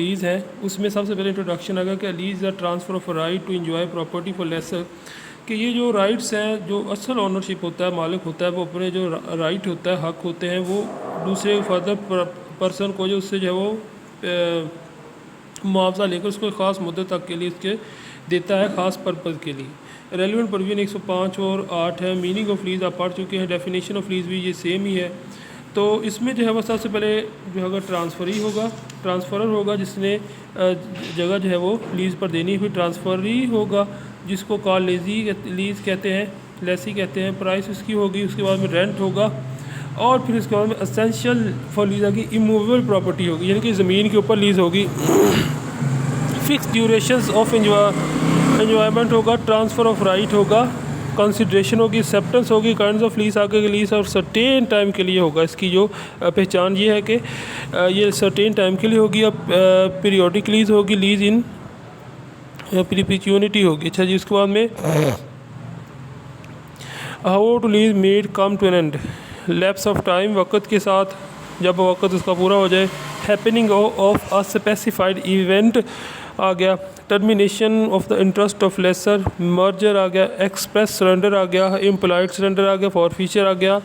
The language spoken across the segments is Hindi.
लीज़ है उसमें सबसे पहले इंट्रोडक्शन आएगा कि lease the transfer of right to enjoy property for lessor, कि ये जो राइट्स हैं, जो असल ओनरशिप होता है, मालिक होता है, वो अपने जो राइट होता है, हक होते हैं, वो दूसरे फर्दर पर्सन को जो उससे जो है वो मुआवजा लेकर उसको एक ख़ास मुद्दत तक के लिए इसके देता है, ख़ास पर्पज़ के लिए। रेलिवेंट प्रोविजन 105 और 8 है। मीनिंग ऑफ लीज़ आप पढ़ चुके हैं, डेफिनेशन ऑफ लीज़ भी ये सेम ही है। तो इसमें जो है वो सबसे पहले जो है ट्रांसफ़री होगा, ट्रांसफ़रर होगा जिसने जगह जो है वो लीज़ पर देनी, फिर ट्रांसफ़री होगा जिसको कॉल लीज़ कहते हैं, लेसी कहते हैं, प्राइस उसकी होगी, उसके बाद में रेंट होगा, और फिर उसके बाद में एसेंशियल फॉर लीज़ की इमूवेबल प्रॉपर्टी होगी, यानी कि ज़मीन के ऊपर लीज़ होगी। फिक्स ड्यूरेशंस ऑफ एंजॉयमेंट होगा, ट्रांसफ़र ऑफ राइट होगा, कंसिड्रेशन होगी, एक्सेप्टेंस होगी, काइंड्स ऑफ लीज़ आगे की लीज़ और सर्टेन टाइम के लिए होगा। इसकी जो पहचान ये है कि ये सर्टेन टाइम के लिए होगी। अब पीरियोडिक लीज़ होगी, लीज़ इन परपेचुइटी होगी। अच्छा जी, उसके बाद में how to lease made come to an end, lapse of time, वक़्त के साथ जब वक़्त उसका पूरा हो जाए। Happening of a specified event आ गया। Termination of the interest of lessor, merger आ गया, एक्सप्रेस सरेंडर आ गया, इम्प्लाइड सरेंडर आ गया, फॉरफीचर आ गया,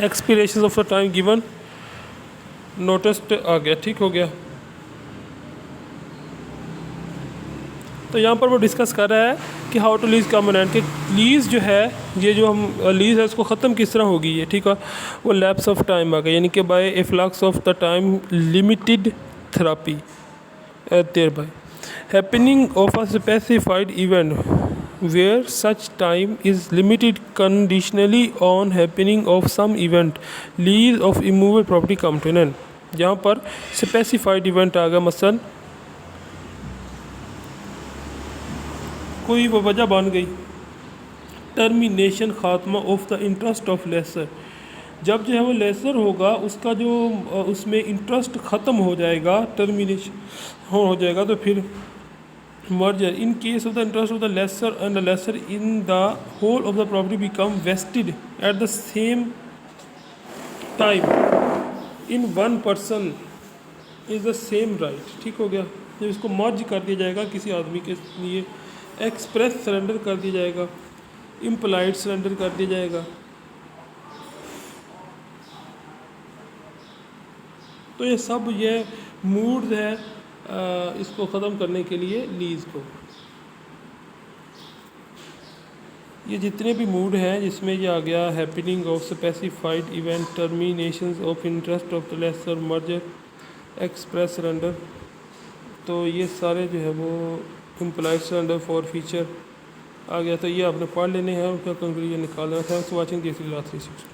expiration of the time given noticed आ गया। ठीक हो गया। तो यहाँ पर वो डिस्कस कर रहा है कि how to lease come end, कि लीज़ जो है, ये जो हम लीज़ है उसको ख़त्म किस तरह होगी ये, ठीक है। वो लैप्स ऑफ टाइम आ गया, यानी कि by a flux of the time limited thereby there by happening of a specified event where such time is limited conditionally on happening of some event, lease of immovable property come to an end. यहाँ पर स्पेसिफाइड इवेंट आ गया, मसलन कोई वजह बन गई, टर्मिनेशन, खात्मा of the interest of lessor, जब जो है वो लेसर होगा उसका जो उसमें इंटरेस्ट ख़त्म हो जाएगा, टर्मिनेशन हो जाएगा, तो फिर merger, in case of the interest of the lessor and the lessor in the whole of the property become vested at the same time in one person is the same right. ठीक हो गया। जब इसको मर्ज कर दिया जाएगा किसी आदमी के लिए, एक्सप्रेस सरेंडर कर दिया जाएगा, इम्प्लाइड सरेंडर कर दिया जाएगा, तो ये सब ये मूड्स है इसको ख़त्म करने के लिए लीज़ को। ये जितने भी मूड हैं जिसमें ये आ गया happening of specified event, terminations of interest of the lessor, merger, express surrender, तो ये सारे जो है वो इम्प्लाइड सरेंडर, फॉर फीचर आ गया। तो ये आपने पढ़ लेने हैं, उनका कंक्लूजन निकालना था। Thanks for watching, this is 360।